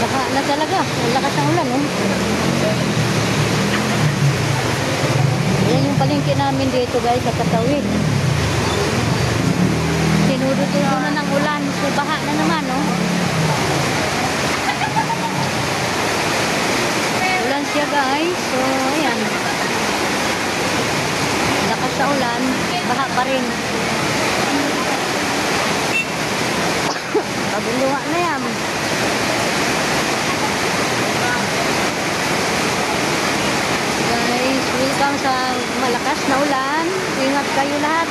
Baka na talaga. Ang lakas ng ulan, oh. Yan yung palengke namin dito, guys, sa Katawid. Tinudo-tudo na ng ulan. So, baha na naman, oh. Ulan siya, guys. So, ayan. Lakas sa ulan. Baha pa rin. Pabuluha na yan. Guys, welcome sa malakas na ulan. Ingat kayo lahat.